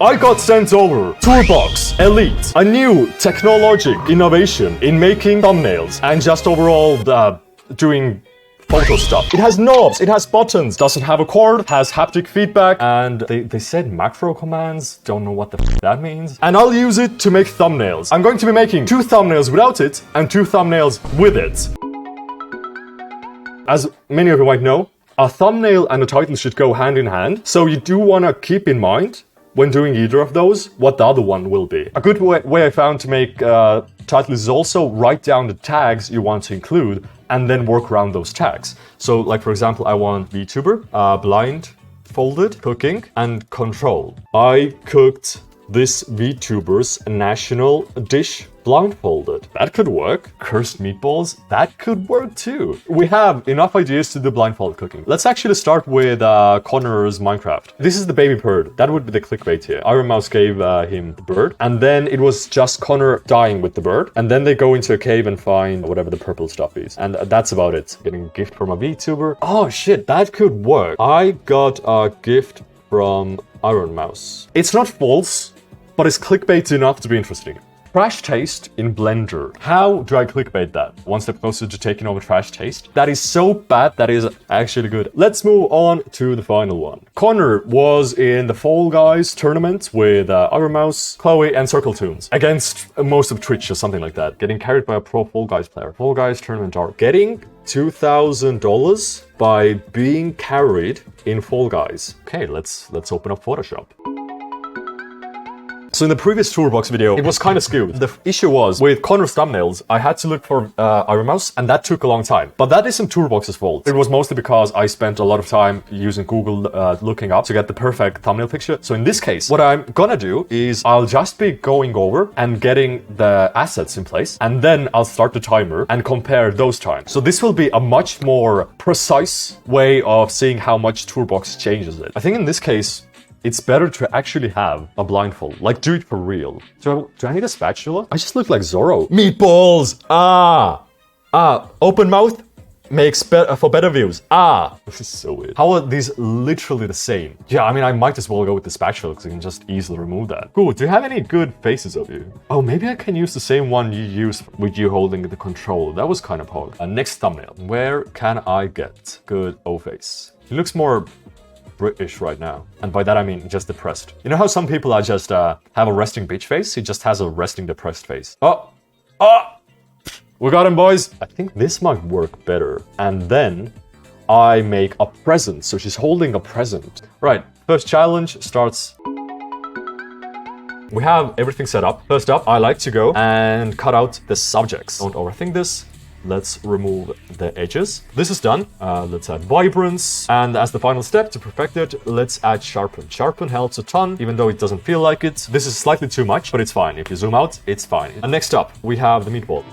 I got sent over Toolbox Elite, a new technologic innovation in making thumbnails and just overall doing photo stuff. It has knobs, it has buttons, doesn't have a cord, has haptic feedback, and they said macro commands, don't know what the f that means. And I'll use it to make thumbnails. I'm going to be making 2 thumbnails without it and 2 thumbnails with it. As many of you might know, a thumbnail and a title should go hand in hand, so you do want to keep in mind when doing either of those, what the other one will be. A good way I found to make titles is also write down the tags you want to include and then work around those tags. So like for example, I want VTuber, blindfolded, cooking, and control. I cooked this VTuber's national dish blindfolded. That could work. Cursed meatballs, that could work too. We have enough ideas to do blindfold cooking. Let's actually start with Connor's Minecraft. This is the baby bird. That would be the clickbait here. Iron Mouse gave him the bird, and then it was just Connor dying with the bird, and then they go into a cave and find whatever the purple stuff is, and that's about it. Getting a gift from a VTuber. Oh shit, that could work. I got a gift from Iron Mouse. It's not false, but it's clickbait enough to be interesting. Trash taste in Blender. How do I clickbait that? One step closer to taking over trash taste. That is so bad, that is actually good. Let's move on to the final one. Connor was in the Fall Guys tournament with Iron Mouse, Chloe, and Circle Tunes against most of Twitch or something like that. Getting carried by a pro Fall Guys player. Fall Guys tournament are getting $2,000 by being carried in Fall Guys. Okay, let's open up Photoshop. So in the previous Toolbox video, it was kind of skewed. The issue was, with Connor's thumbnails, I had to look for Iron Mouse, and that took a long time. But that isn't Toolbox's fault. It was mostly because I spent a lot of time using Google looking up to get the perfect thumbnail picture. So in this case, what I'm gonna do is I'll just be going over and getting the assets in place, and then I'll start the timer and compare those times. So this will be a much more precise way of seeing how much Toolbox changes it. I think in this case, it's better to actually have a blindfold. Like, do it for real. Do I need a spatula? I just look like Zorro. Meatballs! Open mouth makes for better views. This is so weird. How are these literally the same? Yeah, I mean, I might as well go with the spatula because I can just easily remove that. Cool, do you have any good faces of you? Oh, maybe I can use the same one you used with you holding the control. That was kind of hard. Next thumbnail. Where can I get good O-face? He looks more British right now, and by that I mean just depressed. You know how some people are just have a resting bitch face? He just has a resting depressed face. We got him, boys. I think this might work better. And then I make a present, so she's holding a present. Right, first challenge starts. We have everything set up. First up, I like to go and cut out the subjects. Don't overthink this. Let's remove the edges. This is done. Let's add vibrance. And as the final step to perfect it, let's add sharpen. Sharpen helps a ton, even though it doesn't feel like it. This is slightly too much, but it's fine. If you zoom out, it's fine. And next up, we have the meatball.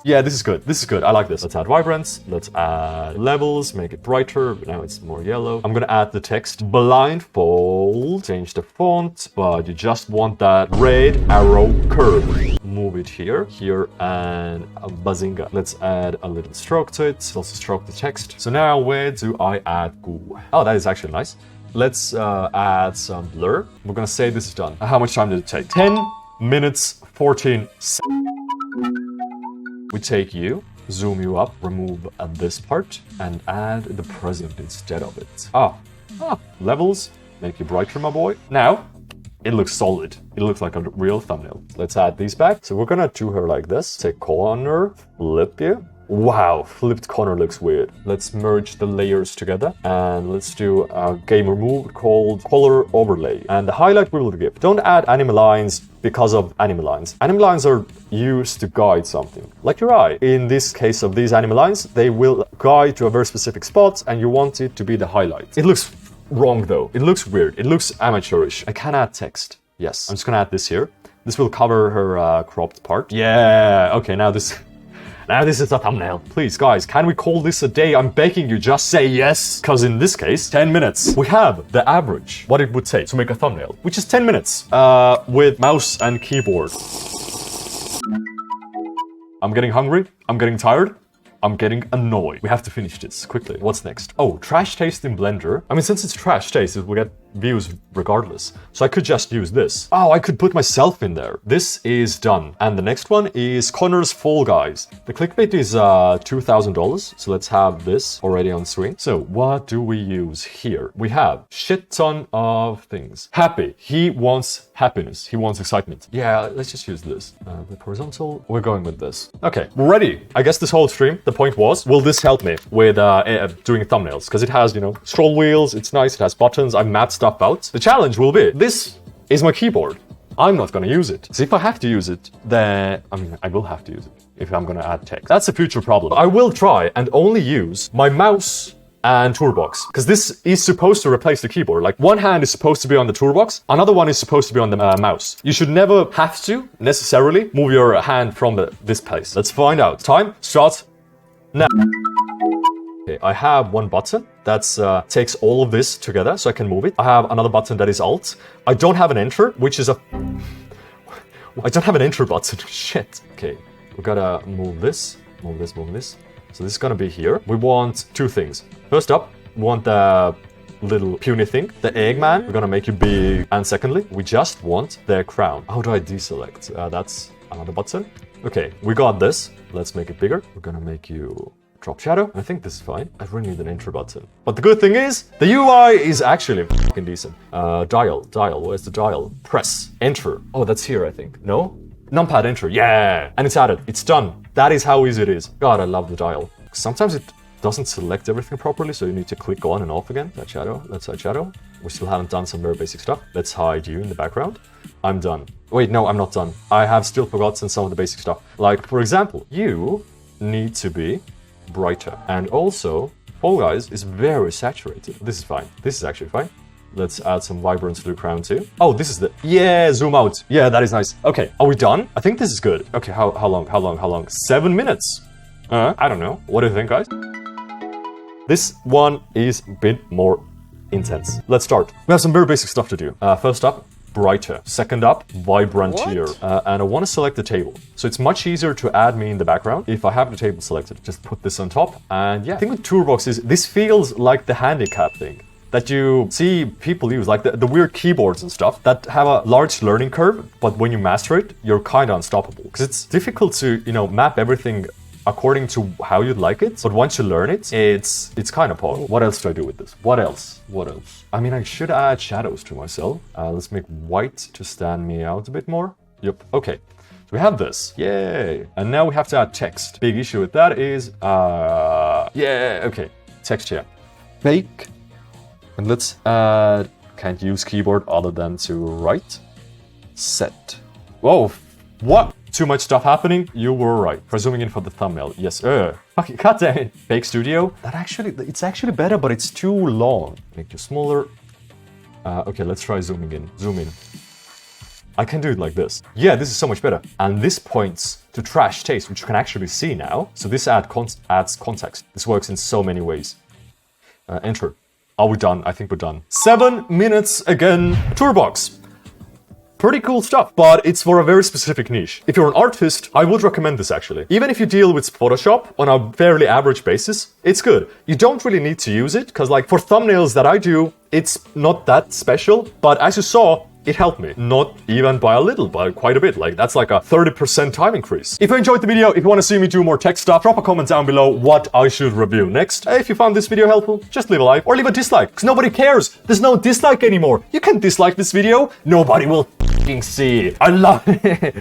Yeah, this is good. This is good. I like this. Let's add vibrance. Let's add levels, make it brighter. But now it's more yellow. I'm gonna add the text blindfold. Change the font, but you just want that red arrow curve. Move it here, and a bazinga. Let's add a little stroke to it. Also stroke the text. So now where do I add goo? Oh, that is actually nice. Let's add some blur. We're gonna say this is done. How much time did it take? 10 minutes, 14 seconds. We take you, zoom you up, remove this part, and add the present instead of it. Levels, make you brighter, my boy. Now, it looks solid. It looks like a real thumbnail. Let's add these back. So we're gonna do her like this. Take Connor, flip you. Wow, flipped Connor looks weird. Let's merge the layers together, and let's do a gamer move called color overlay. And the highlight we will give. Don't add anime lines because of anime lines. Anime lines are used to guide something, like your eye. In this case of these anime lines, they will guide to a very specific spot, and you want it to be the highlight. It looks wrong though. It looks weird. It looks amateurish. I can add text. Yes, I'm just gonna add this here. This will cover her cropped part. Yeah, okay, now this is a thumbnail. Please, guys, can we call this a day? I'm begging you, just say yes. Because in this case, 10 minutes. We have the average, what it would take to make a thumbnail, which is 10 minutes with mouse and keyboard. I'm getting hungry. I'm getting tired. I'm getting annoyed. We have to finish this quickly. What's next? Oh, trash taste in Blender. I mean, since it's trash taste, it will get views regardless. So I could just use this. Oh, I could put myself in there. This is done. And the next one is Connor's Fall Guys. The clickbait is $2,000. So let's have this already on screen. So what do we use here? We have shit ton of things. Happy. He wants happiness. He wants excitement. Yeah, let's just use this. The horizontal. We're going with this. Okay, we're ready. I guess this whole stream, the point was, will this help me with doing thumbnails? Because it has, you know, scroll wheels. It's nice. It has buttons. I've mapped stuff out. The challenge will be, this is my keyboard. I'm not going to use it. So if I have to use it, then, I mean, I will have to use it if I'm going to add text. That's a future problem. I will try and only use my mouse and toolbox, because this is supposed to replace the keyboard. Like, one hand is supposed to be on the toolbox, another one is supposed to be on the mouse. You should never have to necessarily move your hand from this place. Let's find out. Time starts now. Okay, I have one button that takes all of this together so I can move it. I have another button that is Alt. I don't have an Enter, which is I don't have an Enter button. Shit. Okay, we gotta move this, move this, move this. So this is gonna be here. We want two things. First up, we want the little puny thing, the Eggman. We're gonna make you big. And secondly, we just want their crown. How do I deselect? That's another button. Okay, we got this. Let's make it bigger. We're gonna make you drop shadow. I think this is fine. I really need an Enter button. But the good thing is, the UI is actually fucking decent. Dial, where's the dial? Press, Enter. Oh, that's here, I think. No? Numpad Enter, yeah! And it's added, it's done. That is how easy it is. God, I love the dial. Sometimes it doesn't select everything properly, so you need to click on and off again. That shadow, let's hide shadow. We still haven't done some very basic stuff. Let's hide you in the background. I'm done. Wait, no, I'm not done. I have still forgotten some of the basic stuff. Like, for example, you need to be brighter. And also, Fall Guys is very saturated. This is fine. This is actually fine. Let's add some vibrance to the crown too. Oh, this is the... Yeah, zoom out. Yeah, that is nice. Okay, are we done? I think this is good. Okay, how long? 7 minutes. I don't know. What do you think, guys? This one is a bit more intense. Let's start. We have some very basic stuff to do. First up, brighter. Second up, vibrantier. And I want to select the table. So it's much easier to add me in the background if I have the table selected. Just put this on top. And yeah, I think with toolbox is, this feels like the handicap thing that you see people use, like the weird keyboards and stuff that have a large learning curve, but when you master it, you're kind of unstoppable. Because it's difficult to, you know, map everything according to how you'd like it. But once you learn it, it's kind of powerful. What else do I do with this? What else? I mean, I should add shadows to myself. Let's make white to stand me out a bit more. Yep, okay. So we have this, yay. And now we have to add text. Big issue with that is, yeah, okay. Text here. Make. And let's add, can't use keyboard other than to write. Set. Whoa, what? Too much stuff happening? You were right. For zooming in for the thumbnail, yes. Fucking cut that. Fake Studio. It's actually better, but it's too long. Make you smaller. Okay, let's try zooming in. Zoom in. I can do it like this. Yeah, this is so much better. And this points to trash taste, which you can actually see now. So this adds context. This works in so many ways. Enter. Are we done? I think we're done. 7 minutes again. Toolbox. Pretty cool stuff, but it's for a very specific niche. If you're an artist, I would recommend this actually. Even if you deal with Photoshop on a fairly average basis, it's good. You don't really need to use it, because like for thumbnails that I do, it's not that special, but as you saw, it helped me. Not even by a little, by quite a bit. Like, that's like a 30% time increase. If you enjoyed the video, if you want to see me do more tech stuff, drop a comment down below what I should review next. If you found this video helpful, just leave a like or leave a dislike, because nobody cares. There's no dislike anymore. You can dislike this video. Nobody will f***ing see. I love it.